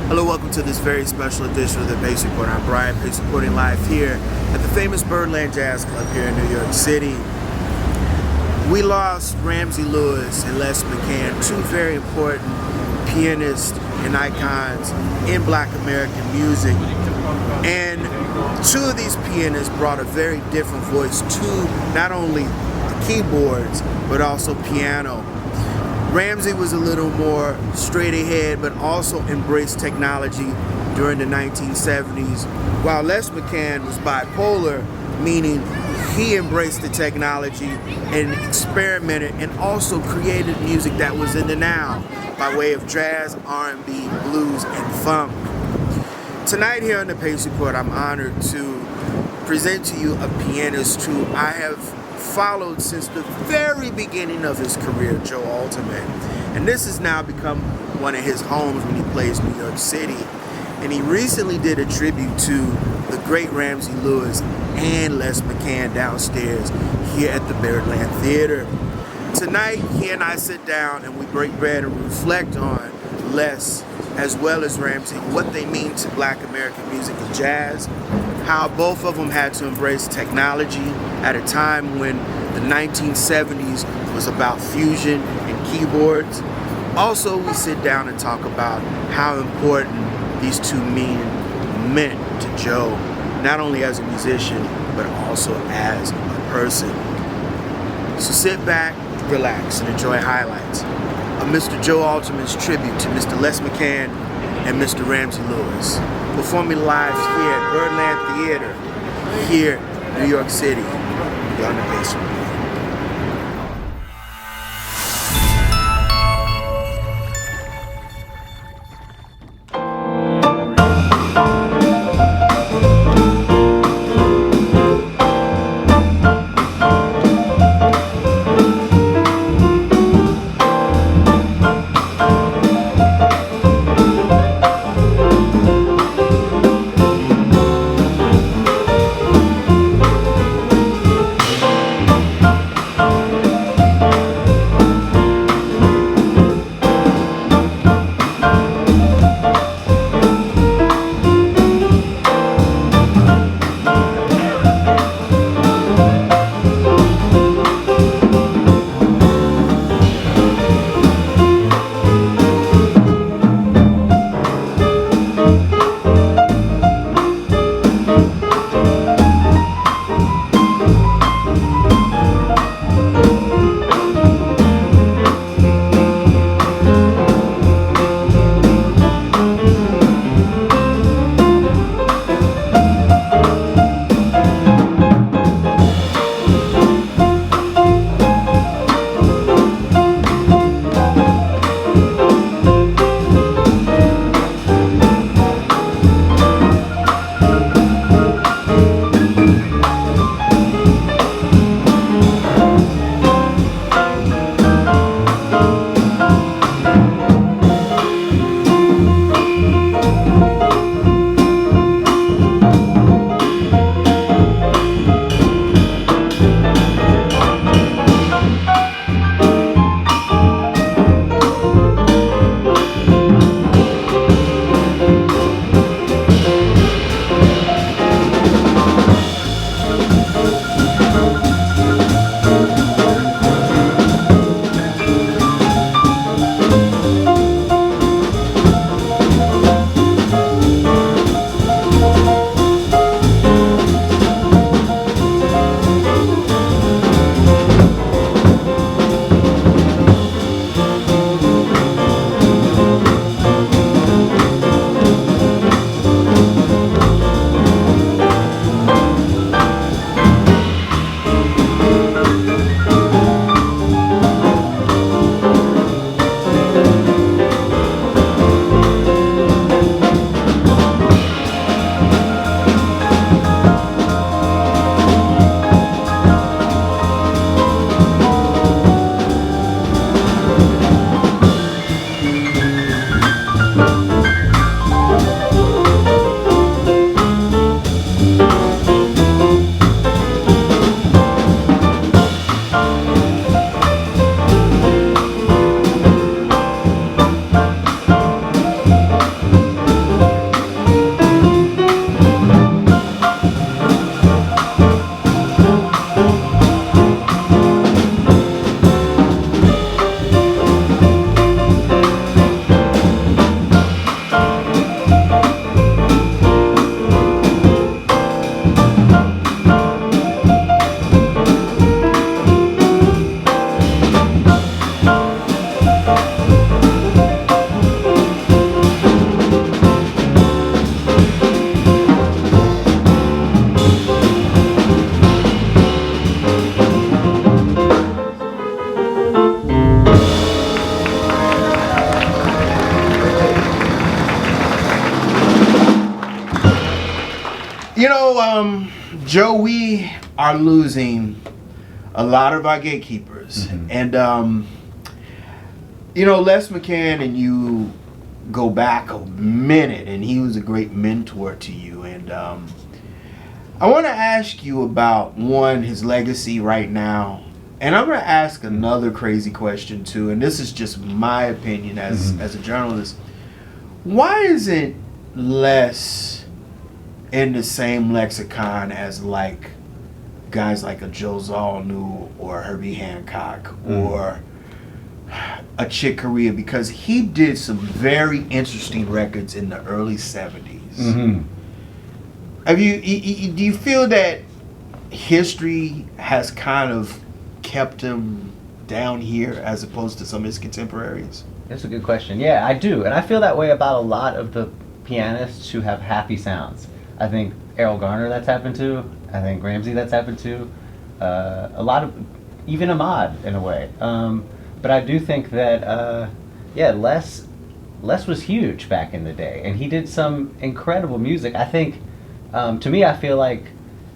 Hello, welcome to this very special edition of the Pace Report. I'm Brian, Pace reporting live here at the famous Birdland Jazz Club here in New York City. We lost Ramsey Lewis and Les McCann, two very important pianists and icons in Black American music. And two of these pianists brought a very different voice to not only the keyboards, but also piano. Ramsey was a little more straight ahead, but also embraced technology during the 1970s, while Les McCann was bipolar, meaning he embraced the technology and experimented and also created music that was in the now by way of jazz, R&B, blues, and funk. Tonight here on the Pace Report, I'm honored to present to you a pianist who I have followed since the very beginning of his career, Joe Alterman. And this has now become one of his homes when he plays New York City. And he recently did a tribute to the great Ramsey Lewis and Les McCann downstairs here at the Birdland Theater. Tonight, he and I sit down and we break bread and reflect on Les as well as Ramsey, what they mean to Black American music and jazz, how both of them had to embrace technology at a time when the 1970s was about fusion and keyboards. Also, we sit down and talk about how important these two men meant to Joe, not only as a musician, but also as a person. So sit back, relax, and enjoy highlights of Mr. Joe Alterman's tribute to Mr. Les McCann and Mr. Ramsey Lewis, performing live here at Birdland Theater, here in New York City, on the Pace Report. Joe, we are losing a lot of our gatekeepers. Mm-hmm. And, Les McCann and you go back a minute, and he was a great mentor to you. And I want to ask you about, one, his legacy right now. And I'm going to ask another crazy question, too. And this is just my opinion as a journalist. Why isn't Les in the same lexicon as, like, guys like a Joe Zawinul or Herbie Hancock or a Chick Corea? Because he did some very interesting records in the early 70s. Have you do you feel that history has kind of kept him down here as opposed to some of his contemporaries? That's a good question. Yeah, I do. And I feel that way about a lot of the pianists who have happy sounds. I think Errol Garner, that's happened to. I think Ramsey, that's happened to. A lot of, even Ahmad in a way. But I do think that, Les was huge back in the day, and he did some incredible music. I think, to me, I feel like,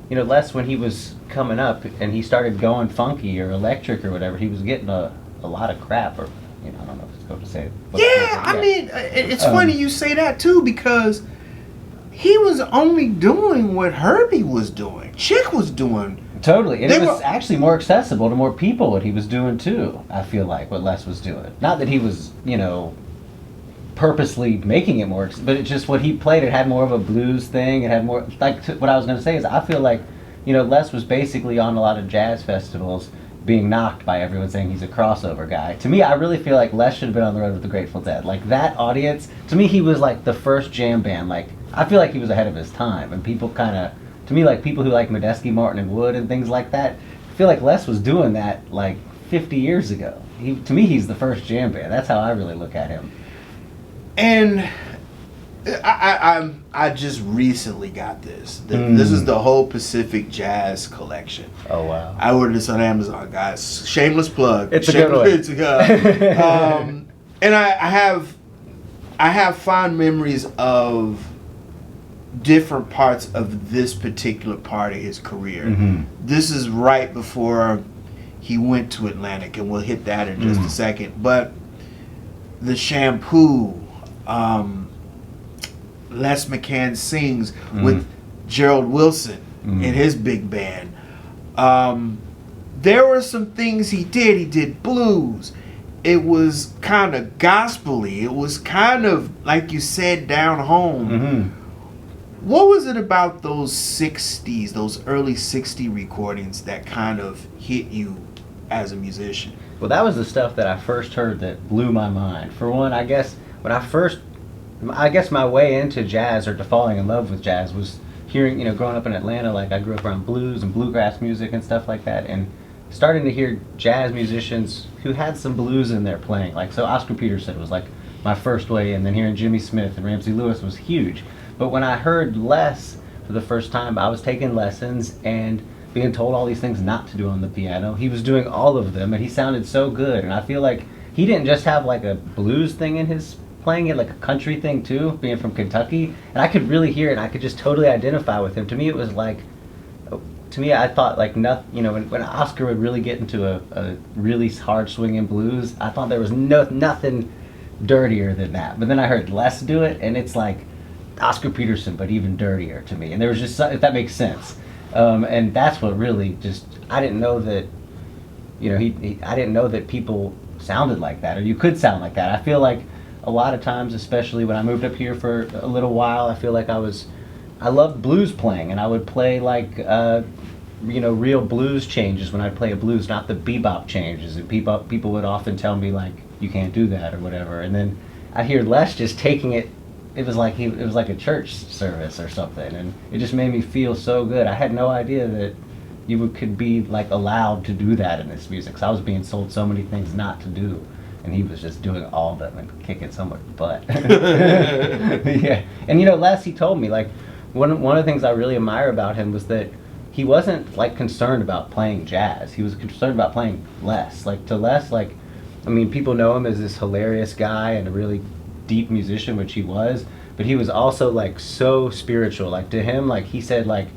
Les, when he was coming up and he started going funky or electric or whatever, he was getting a lot of crap, or, I don't know if it's good to say. I mean, it's funny you say that too, because he was only doing what Herbie was doing. Chick was doing. Totally. And it was actually more accessible to more people what he was doing too, I feel like, what Les was doing. Not that he was, purposely making it more, but it's just what he played. It had more of a blues thing. It had more, what I was going to say is I feel like, Les was basically on a lot of jazz festivals being knocked by everyone saying he's a crossover guy. To me, I really feel like Les should have been on the road with the Grateful Dead. Like, that audience, to me, he was like the first jam band. Like, I feel like he was ahead of his time, and people kind of, to me, like people who like Medeski, Martin, and Wood and things like that, I feel like Les was doing that like 50 years ago. To me, he's the first jam band. That's how I really look at him. And I just recently got this. This is the whole Pacific Jazz collection. Oh wow! I ordered this on Amazon, guys. Shameless plug. It's a good one. And I have fond memories of different parts of this particular part of his career. This is right before he went to Atlantic, and we'll hit that in just a second. But the Shampoo, Les McCann Sings with Gerald Wilson and his big band. There were some things he did. He did blues. It was kind of gospel-y. It was kind of, like you said, down home. What was it about those 60s, those early 60 recordings that kind of hit you as a musician? Well, that was the stuff that I first heard that blew my mind. For one, I guess my way into jazz, or to falling in love with jazz, was hearing, growing up in Atlanta. Like, I grew up around blues and bluegrass music and stuff like that, and starting to hear jazz musicians who had some blues in their playing. Like, so Oscar Peterson was like my first way, and then hearing Jimmy Smith and Ramsey Lewis was huge. But when I heard Les for the first time, I was taking lessons and being told all these things not to do on the piano. He was doing all of them, and he sounded so good. And I feel like he didn't just have like a blues thing in his playing, it like a country thing too, being from Kentucky. And I could really hear it, and I could just totally identify with him. To me, it was like, I thought like nothing. When Oscar would really get into a really hard swinging blues, I thought there was nothing dirtier than that. But then I heard Les do it, and it's like Oscar Peterson, but even dirtier to me. And there was just, if that makes sense. And that's what really just, I didn't know that, I didn't know that people sounded like that, or you could sound like that. I feel like a lot of times, especially when I moved up here for a little while, I feel like I loved blues playing, and I would play like, real blues changes when I'd play a blues, not the bebop changes. And people would often tell me like, you can't do that or whatever. And then I'd hear Les just taking it. It was like a church service or something, and it just made me feel so good. I had no idea that you could be like allowed to do that in this music, because I was being sold so many things not to do, and he was just doing all of them and kicking so much butt. Yeah, and Les, he told me like one of the things I really admire about him was that he wasn't like concerned about playing jazz. He was concerned about playing Les. Like, to Les, like, I mean, people know him as this hilarious guy and a really deep musician, which he was, but he was also like so spiritual. Like, to him, like, he said like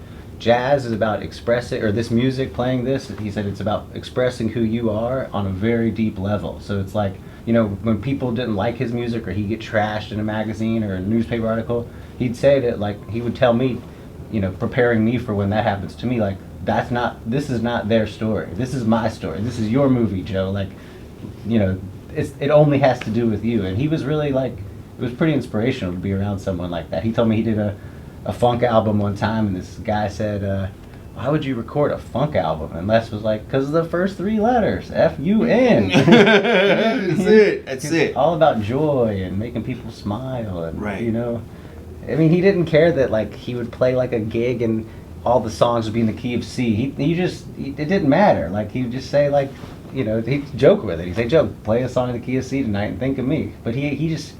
jazz is about expressing, or this music playing this, he said it's about expressing who you are on a very deep level. So it's like, you know, when people didn't like his music or he'd get trashed in a magazine or a newspaper article, he'd say that, like, he would tell me, you know, preparing me for when that happens to me, like, this is not their story. This is my story. This is your movie, Joe. Like, you know, it only has to do with you. And he was really, like, it was pretty inspirational to be around someone like that. He told me he did a funk album one time, and this guy said, why would you record a funk album? And Les was like, because of the first 3 letters, F-U-N. That's it. That's it. All about joy and making people smile. And, right. You know, I mean, he didn't care that, like, he would play, like, a gig and all the songs would be in the key of C. It didn't matter. Like, he would just say, like, you know, he'd joke with it. He'd say, Joe, play a song in the key of C tonight and think of me. But he just,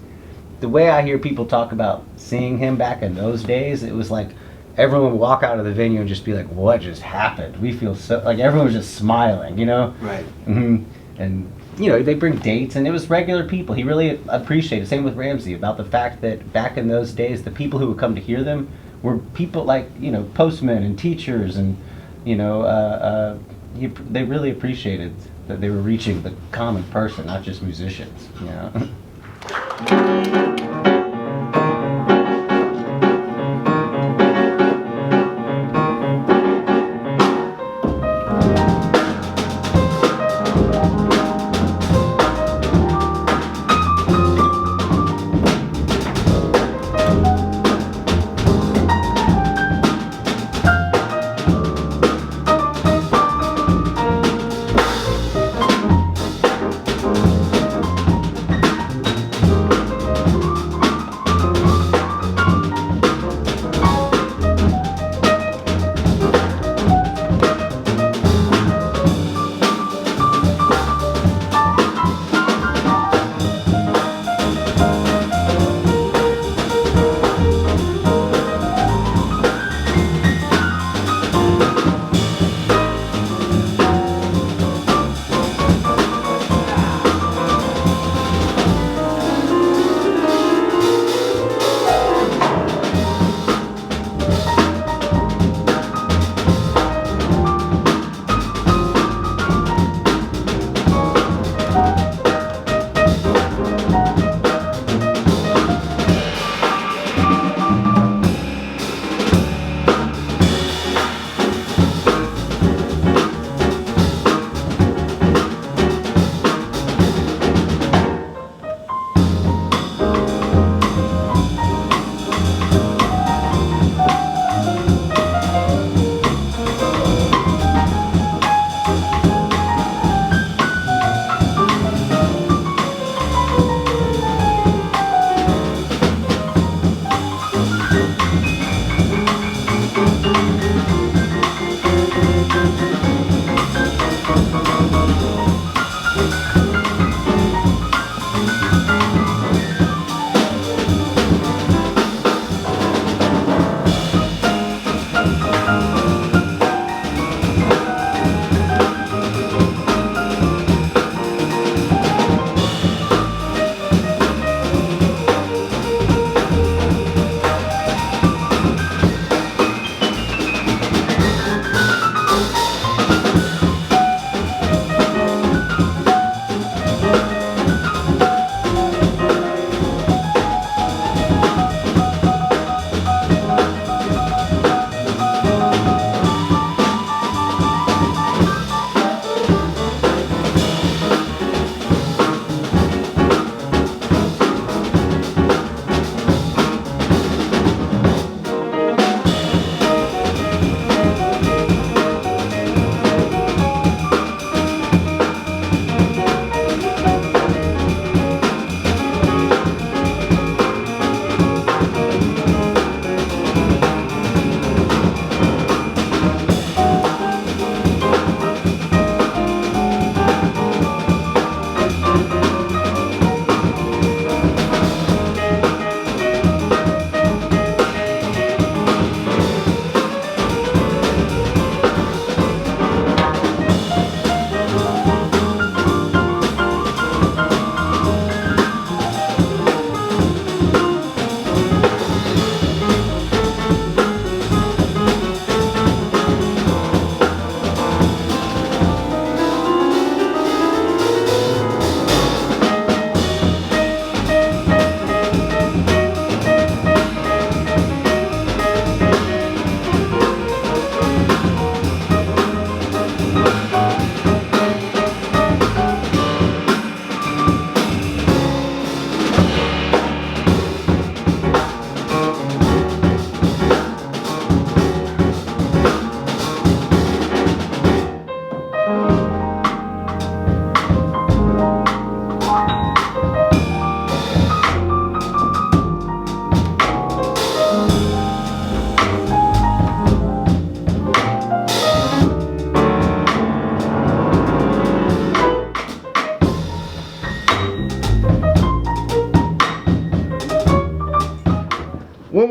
the way I hear people talk about seeing him back in those days, it was like everyone would walk out of the venue and just be like, what just happened? We feel so, like everyone was just smiling, you know? Right. Mm-hmm. And, you know, they bring dates, and it was regular people. He really appreciated, same with Ramsey, about the fact that back in those days, the people who would come to hear them were people like, you know, postmen and teachers, and, you know, they really appreciated that they were reaching the common person, not just musicians, you know?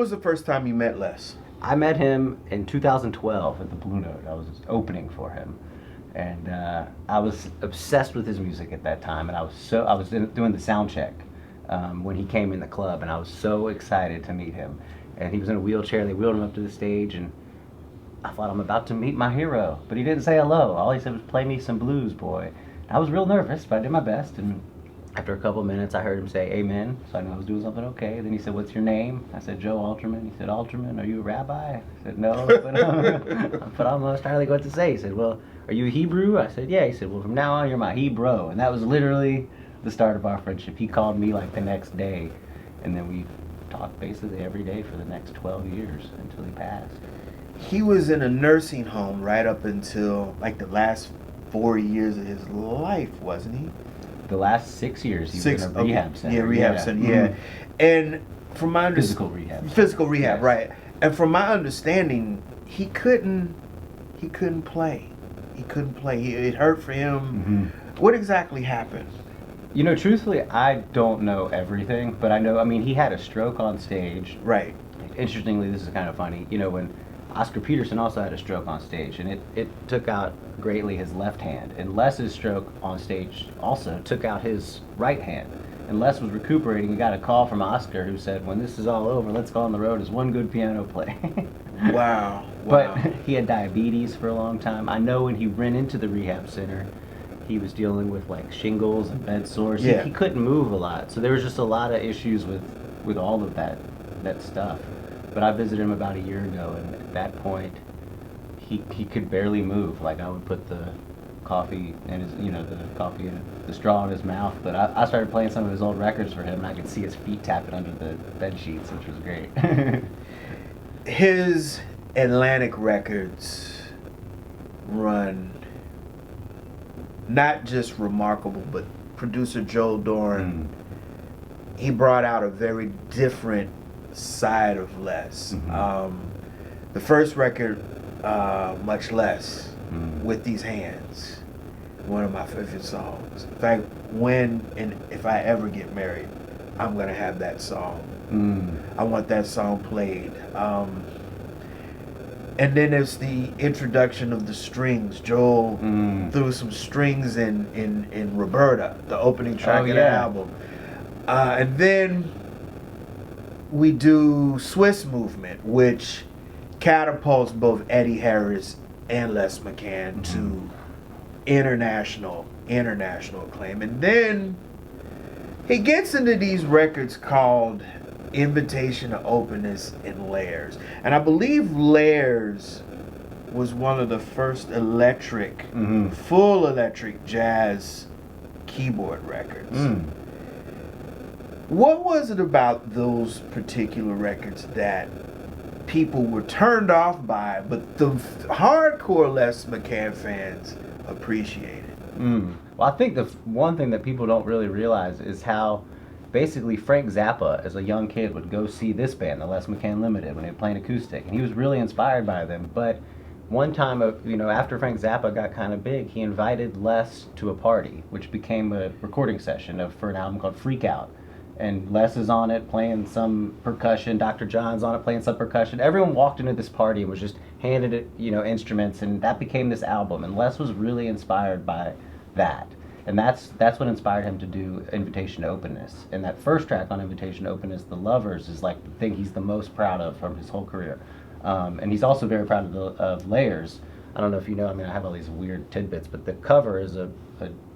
was the first time you met Les? I met him in 2012 at the Blue Note. I was opening for him, and I was obsessed with his music at that time. And I was doing the sound check when he came in the club, and I was so excited to meet him. And he was in a wheelchair. They wheeled him up to the stage, and I thought, I'm about to meet my hero. But he didn't say hello. All he said was, "Play me some blues, boy." I was real nervous, but I did my best. And after a couple of minutes, I heard him say amen, so I knew I was doing something okay. Then he said, "What's your name?" I said, "Joe Alterman." He said, "Alterman, are you a rabbi?" I said, "No," but I was trying to think what to say. He said, "Well, are you a Hebrew?" I said, "Yeah." He said, "Well, from now on, you're my Hebrew." And that was literally the start of our friendship. He called me like the next day, and then we talked basically every day for the next 12 years until he passed. He was in a nursing home right up until like the last 4 years of his life, wasn't he? The last 6 years, he was in a rehab center. Yeah, rehab center, yeah. Mm-hmm. And from my physical rehab. Physical rehab, yes. Right. And from my understanding, he couldn't play. He couldn't play. It hurt for him. Mm-hmm. What exactly happened? You know, truthfully, I don't know everything, but I know, I mean, he had a stroke on stage. Right. Interestingly, this is kind of funny. You know, when Oscar Peterson also had a stroke on stage, and it took out greatly his left hand. And Les's stroke on stage also took out his right hand. And Les was recuperating. He got a call from Oscar who said, "When this is all over, let's go on the road as one good piano player." Wow. But he had diabetes for a long time. I know when he ran into the rehab center, he was dealing with like shingles and bed sores. Yeah. He couldn't move a lot. So there was just a lot of issues with all of that stuff. But I visited him about a year ago, and at that point, he could barely move. Like I would put the coffee in his, the straw in his mouth. But I started playing some of his old records for him, and I could see his feet tapping under the bed sheets, which was great. His Atlantic Records run not just remarkable, but producer Joel Doran, he brought out a very different side of Les. Mm-hmm. The first record, Much Less, With These Hands, one of my favorite songs. In fact, when and if I ever get married, I'm gonna have that song. I want that song played. And then there's the introduction of the strings. Joel threw some strings in Roberta, the opening track of the album. And then we do Swiss Movement, which catapults both Eddie Harris and Les McCann to international acclaim. And then he gets into these records called Invitation to Openness and Layers. And I believe Layers was one of the first electric, full electric jazz keyboard records. What was it about those particular records that people were turned off by, but the hardcore Les McCann fans appreciated? Well, I think the one thing that people don't really realize is how basically Frank Zappa, as a young kid, would go see this band, the Les McCann Limited, when they were playing acoustic, and he was really inspired by them. But one time, after Frank Zappa got kind of big, he invited Les to a party, which became a recording session for an album called Freak Out. And Les is on it playing some percussion. Dr. John's on it playing some percussion. Everyone walked into this party and was just handed it, instruments, and that became this album. And Les was really inspired by that. And that's what inspired him to do Invitation to Openness. And that first track on Invitation to Openness, The Lovers, is like the thing he's the most proud of from his whole career. And he's also very proud of Layers. I don't know if you know, I have all these weird tidbits, but the cover is a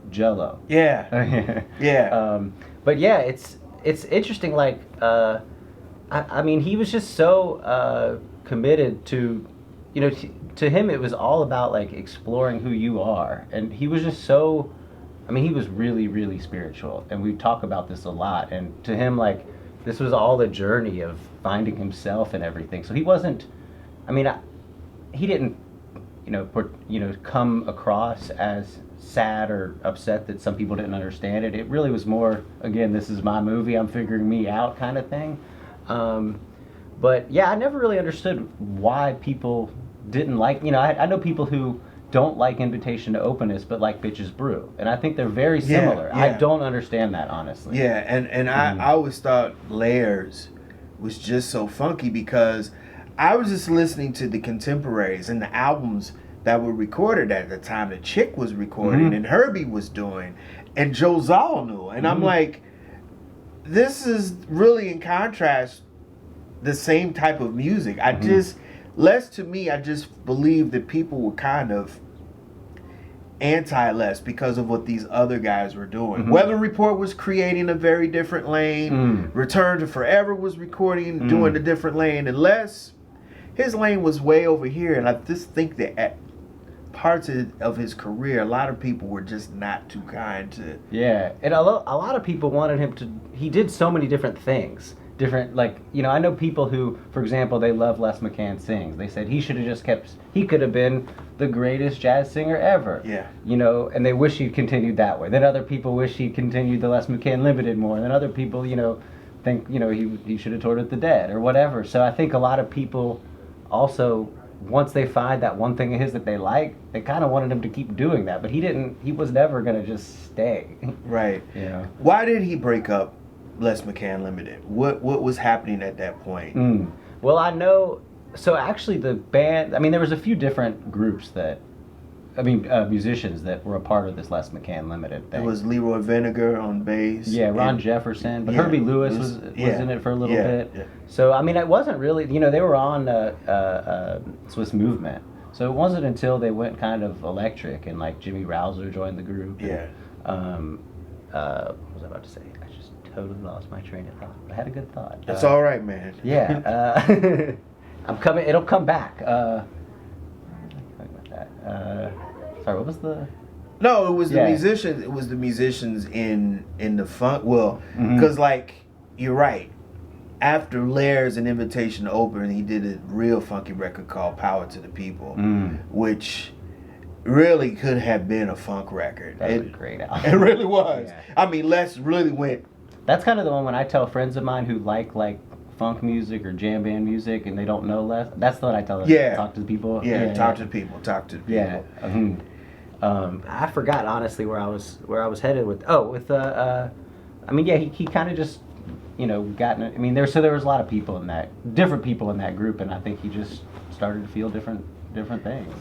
Jell-O. Yeah. Yeah. But yeah, it's interesting, like, he was just so committed to, to him it was all about, like, exploring who you are. And he was just so, he was really, really spiritual. And we talk about this a lot. And to him, like, this was all the journey of finding himself and everything. So he wasn't, he didn't, come across as sad or upset that some people didn't understand it. It really was more, again, this is my movie, I'm figuring me out kind of thing. But yeah, I never really understood why people didn't like, I know people who don't like Invitation to Openness but like Bitches Brew, and I think they're very similar. Yeah. I don't understand that, honestly. Yeah, and I always thought Layers was just so funky because I was just listening to the contemporaries and the albums that were recorded at the time that Chick was recording and Herbie was doing and Joe Zawinul. And I'm like, this is really in contrast the same type of music. I just, Les to me, I just believe that people were kind of anti-Les because of what these other guys were doing. Weather Report was creating a very different lane. Return to Forever was recording, doing a different lane. And Les, his lane was way over here. And I just think that at parts of his career, a lot of people were just not too kind to... Yeah, and a lot of people wanted him to... He did so many different things. Different, like, you know, I know people who, for example, they love Les McCann Sings. They said he should have just kept... He could have been the greatest jazz singer ever. Yeah. You know, and they wish he'd continued that way. Then other people wish he continued the Les McCann Limited more. And then other people, you know, think, you know, he should have toured with the Dead or whatever. So I think a lot of people also... Once they find that one thing of his that they like, they kind of wanted him to keep doing that, but he was never going to just stay. Right. You know? Why did he break up Les McCann Limited? What was happening at that point? Well, I know, so actually the band, I mean, there was a few different groups that, musicians that were a part of this Les McCann Limited thing. It was Leroy Vinegar on bass. Yeah, Ron Jefferson, but Herbie Lewis was in it for a little bit. Yeah. So, I mean, it wasn't really, you know, they were on Swiss Movement. So it wasn't until they went kind of electric and like Jimmy Rouser joined the group. Yeah. And, what was I about to say? I just totally lost my train of thought. I had a good thought. That's all right, man. Yeah. I'm coming, it'll come back. Sorry, what was the... No, it was the musicians. It was the musicians in the funk. Well, because like you're right. After Lairs and Invitation to Open, he did a real funky record called "Power to the People," which really could have been a funk record. That was a great album. It really was. Yeah. I mean, Les really went. That's kind of the one when I tell friends of mine who like funk music or jam band music and they don't know Les. That's the one I tell them. Yeah. Talk to the people. Talk to the people. Talk to the people. Yeah. I forgot honestly where I was headed with. I mean, yeah, he kind of just, you know, I mean, there was a lot of people different people in that group, and I think he just started to feel different things.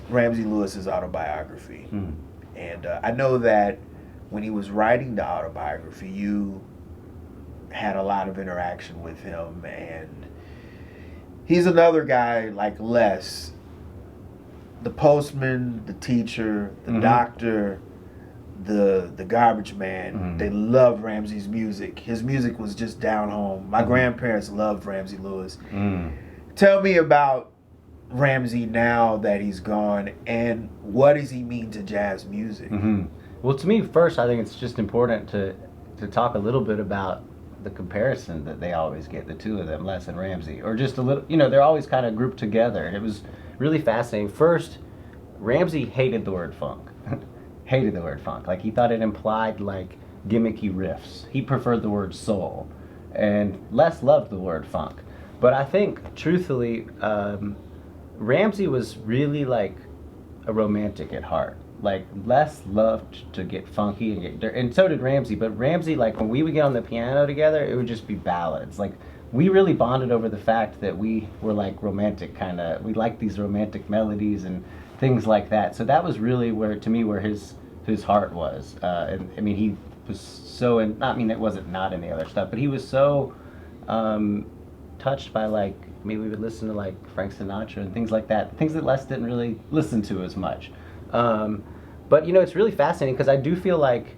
Ramsey Lewis's autobiography. Mm. And I know that when he was writing the autobiography, you had a lot of interaction with him. And he's another guy like Les, the postman, the teacher, the Mm-hmm. doctor, the garbage man. Mm-hmm. They loved Ramsey's music. His music was just down home. My grandparents loved Ramsey Lewis. Mm. Tell me about Ramsey now that he's gone, and what does he mean to jazz music? Mm-hmm. Well, to me, first, I think it's just important to talk a little bit about the comparison that they always get, the two of them, Les and Ramsey, or just a little, they're always kind of grouped together. And it was really fascinating. First, Ramsey hated the word funk. Hated the word funk. Like, he thought it implied, like, gimmicky riffs. He preferred the word soul. And Les loved the word funk. But I think, truthfully, Ramsey was really, like, a romantic at heart. Like, Les loved to get funky and get dirty, and so did Ramsey. But Ramsey, like, when we would get on the piano together, it would just be ballads. Like, we really bonded over the fact that we were, like, romantic kind of, we liked these romantic melodies and things like that. So that was really where, to me, where his heart was. And I mean, he was so, and I mean, it wasn't not any other stuff, but he was so touched by, like, maybe we would listen to, like, Frank Sinatra and things like that, things that Les didn't really listen to as much. But, it's really fascinating because I do feel like,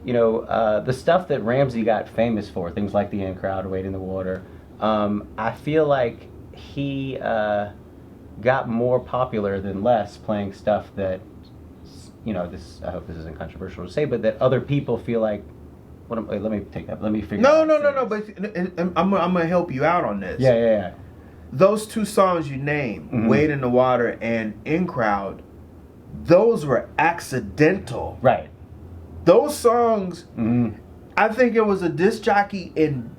the stuff that Ramsey got famous for, things like The In Crowd, Wade in the Water, I feel like he got more popular than Les playing stuff that, this, I hope this isn't controversial to say, but that other people feel like, wait, let me take that, let me figure No, out. but I'm going to help you out on this. Yeah. Those two songs you named, Mm-hmm. Wade in the Water and In Crowd, those were accidental. Right. Those songs, Mm-hmm. I think it was a disc jockey in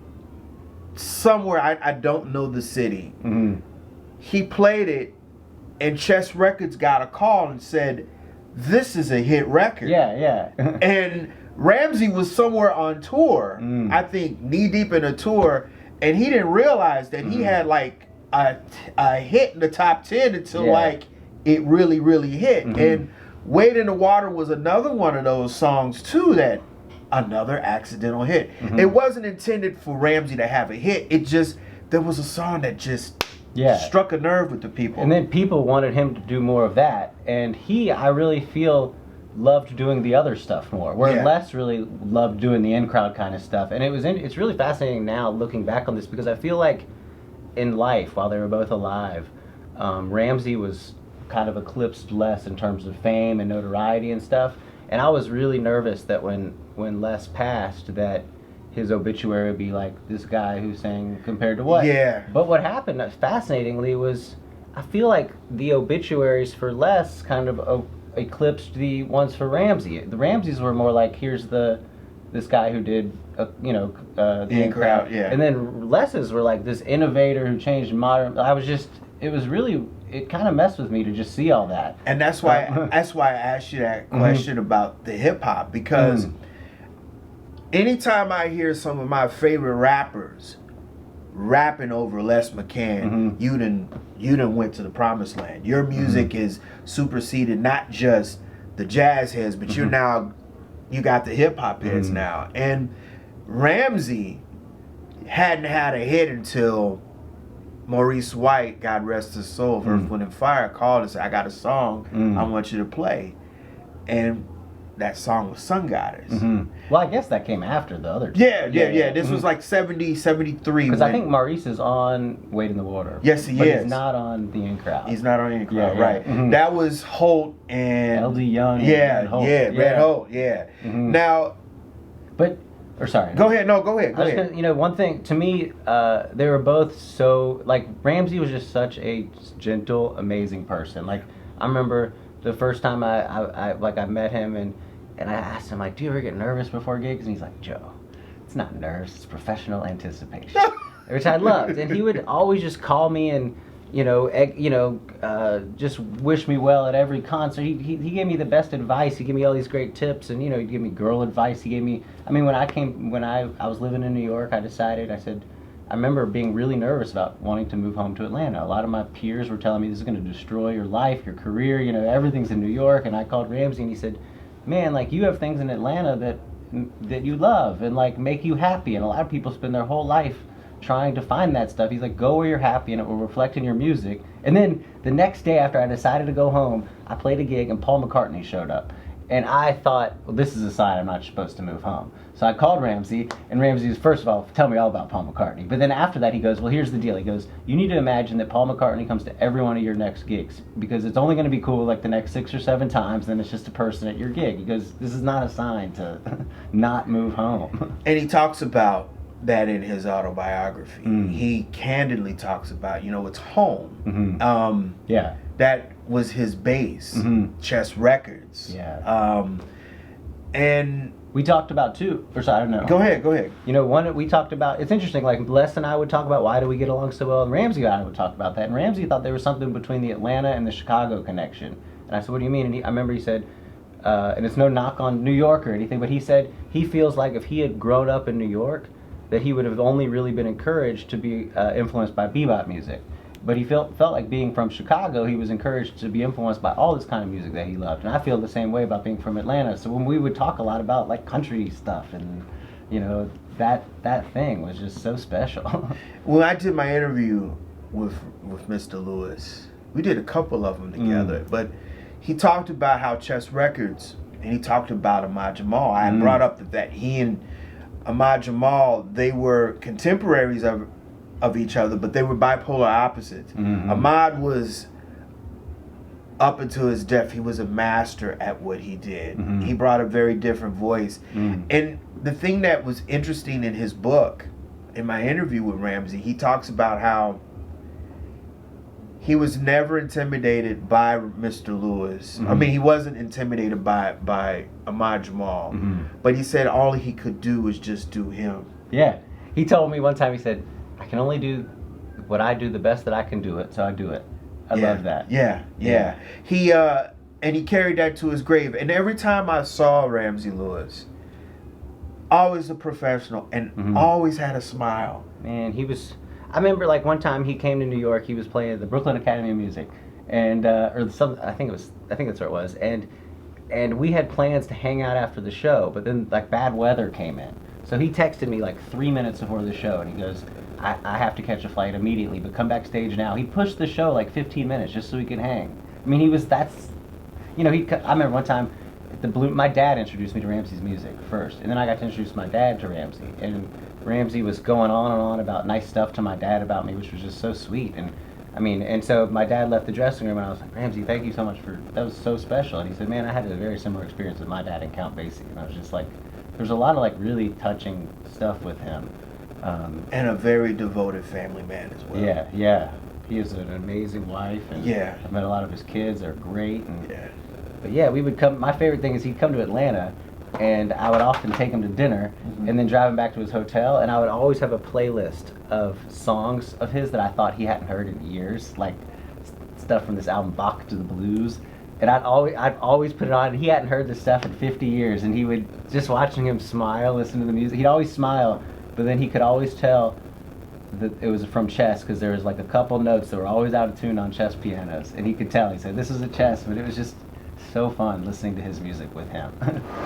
somewhere, I don't know the city. Mm-hmm. He played it, and Chess Records got a call and said, this is a hit record. Yeah. And Ramsey was somewhere on tour, I think knee deep in a tour, and he didn't realize that he had like a hit in the top 10 until like it really, really hit. And Wade in the Water was another one of those songs too that another accidental hit. It wasn't intended for Ramsey to have a hit. It just, there was a song that just struck a nerve with the people. And then people wanted him to do more of that. And he, I really feel, loved doing the other stuff more. Where Les really loved doing the in-crowd kind of stuff. And it's really fascinating now looking back on this because I feel like in life, while they were both alive, Ramsey was kind of eclipsed Les in terms of fame and notoriety and stuff. And I was really nervous that when Les passed that his obituary would be like this guy who sang compared to what. Yeah. But what happened, fascinatingly, was I feel like the obituaries for Les kind of eclipsed the ones for Ramsey. The Ramseys were more like, here's this guy who did, the In Crowd. Yeah. And then Les's were like this innovator who changed modern. It kind of messed with me to just see all that. And that's why I asked you that question about the hip hop, because anytime I hear some of my favorite rappers rapping over Les McCann, you done went to the promised land. Your music is superseded not just the jazz heads, but you got the hip hop heads now. And Ramsey hadn't had a hit until Maurice White, God rest his soul, of Earth, Wind and Fire, called and said, I got a song I want you to play. And that song was Sun Goddess. Well, I guess that came after the other two. Yeah. This was like 70, 73. Because I think Maurice is on Wade in the Water. Yes, he but is. He's not on The In Crowd. He's not on any crowd, Yeah. right. That was Holt and... L.D. Young and Yeah, Red Holt. Red Holt, Now... But... Or sorry. Go ahead. No, go ahead. Go ahead. One thing, to me, they were both so... Like, Ramsey was just such a gentle, amazing person. Like, I remember the first time I met him and I asked him, like, do you ever get nervous before gigs? And he's like, Joe, it's not nerves, it's professional anticipation. Which I loved. And he would always just call me and, just wish me well at every concert. He gave me the best advice. He gave me all these great tips, and he'd give me girl advice. He gave me. I mean, when I was living in New York, I said, I remember being really nervous about wanting to move home to Atlanta. A lot of my peers were telling me this is going to destroy your life, your career, you know, everything's in New York. And I called Ramsey and he said, man, like you have things in Atlanta that you love and like make you happy. And a lot of people spend their whole life trying to find that stuff. He's like, go where you're happy and it will reflect in your music. And then the next day after I decided to go home, I played a gig and Paul McCartney showed up. And I thought, well, this is a sign I'm not supposed to move home. So I called Ramsey, and Ramsey was, first of all, tell me all about Paul McCartney. But then after that, he goes, well, here's the deal. He goes, you need to imagine that Paul McCartney comes to every one of your next gigs, because it's only going to be cool like the next 6 or 7 times, then it's just a person at your gig. He goes, this is not a sign to not move home. And he talks about that in his autobiography. He candidly talks about, you know, it's home. Yeah. That was his base, Chess Records. Yeah. And we talked about too, or sorry, I don't know. Go ahead. You know, one we talked about, it's interesting, like Les and I would talk about why do we get along so well, and Ramsey and I would talk about that, and Ramsey thought there was something between the Atlanta and the Chicago connection. And I said, what do you mean? And I remember he said, and it's no knock on New York or anything, but he said he feels like if he had grown up in New York, that he would have only really been encouraged to be influenced by bebop music. But he felt like being from Chicago, he was encouraged to be influenced by all this kind of music that he loved. And I feel the same way about being from Atlanta. So when we would talk a lot about like country stuff and, you know, that thing was just so special. When I did my interview with Mr. Lewis, we did a couple of them together, but he talked about how Chess Records, and he talked about Ahmad Jamal. I had brought up that he and Ahmad Jamal, they were contemporaries of each other, but they were bipolar opposites. Ahmad was, up until his death, he was a master at what he did. He brought a very different voice. And the thing that was interesting in his book, in my interview with Ramsey, he talks about how he was never intimidated by Mr. Lewis. I mean, he wasn't intimidated by Ahmad Jamal, but he said all he could do was just do him. Yeah. He told me one time, he said, I can only do what I do the best that I can do it, so I do it. I love that. Yeah. He and he carried that to his grave. And every time I saw Ramsey Lewis, always a professional and always had a smile. Man, he was. I remember like one time he came to New York. He was playing at the Brooklyn Academy of Music, and or some. I think that's where it was. And we had plans to hang out after the show, but then like bad weather came in. So he texted me like 3 minutes before the show, and he goes, I have to catch a flight immediately, but come backstage now. He pushed the show like 15 minutes just so he could hang. I mean, I remember one time, my dad introduced me to Ramsey's music first, and then I got to introduce my dad to Ramsey, and Ramsey was going on and on about nice stuff to my dad about me, which was just so sweet. And I mean, and so my dad left the dressing room, and I was like, Ramsey, thank you so much that was so special. And he said, man, I had a very similar experience with my dad and Count Basie, and I was just like, there's a lot of like really touching stuff with him. And a very devoted family man as well. Yeah. He is an amazing wife, and I've met a lot of his kids. They're great. But yeah, we would come. My favorite thing is he'd come to Atlanta, and I would often take him to dinner, and then drive him back to his hotel, and I would always have a playlist of songs of his that I thought he hadn't heard in years, like stuff from this album Bach to the Blues. And I'd always put it on. And he hadn't heard this stuff in 50 years, and he would, just watching him smile, listen to the music. He'd always smile, but then he could always tell that it was from Chess, because there was like a couple notes that were always out of tune on Chess pianos, and he could tell. He said this was a Chess, but it was just so fun listening to his music with him.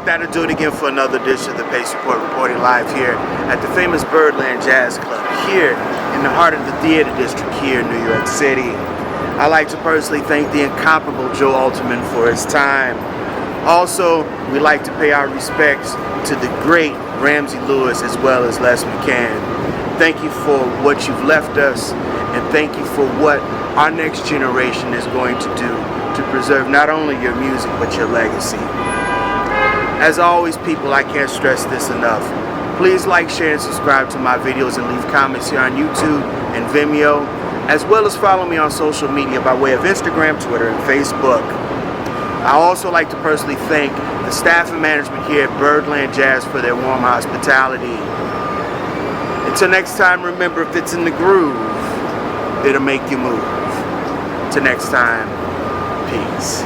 That'll do it again for another edition of the Pace Report, reporting live here at the famous Birdland Jazz Club here in the heart of the theater district here in New York City. I'd like to personally thank the incomparable Joe Alterman for his time. Also, we'd like to pay our respects to the great Ramsey Lewis as well as Les McCann. Thank you for what you've left us, and thank you for what our next generation is going to do to preserve not only your music but your legacy. As always, people, I can't stress this enough. Please like, share, and subscribe to my videos, and leave comments here on YouTube and Vimeo, as well as follow me on social media by way of Instagram, Twitter, and Facebook. I also like to personally thank the staff and management here at Birdland Jazz for their warm hospitality. Until next time, remember, if it's in the groove, it'll make you move. Till next time, peace.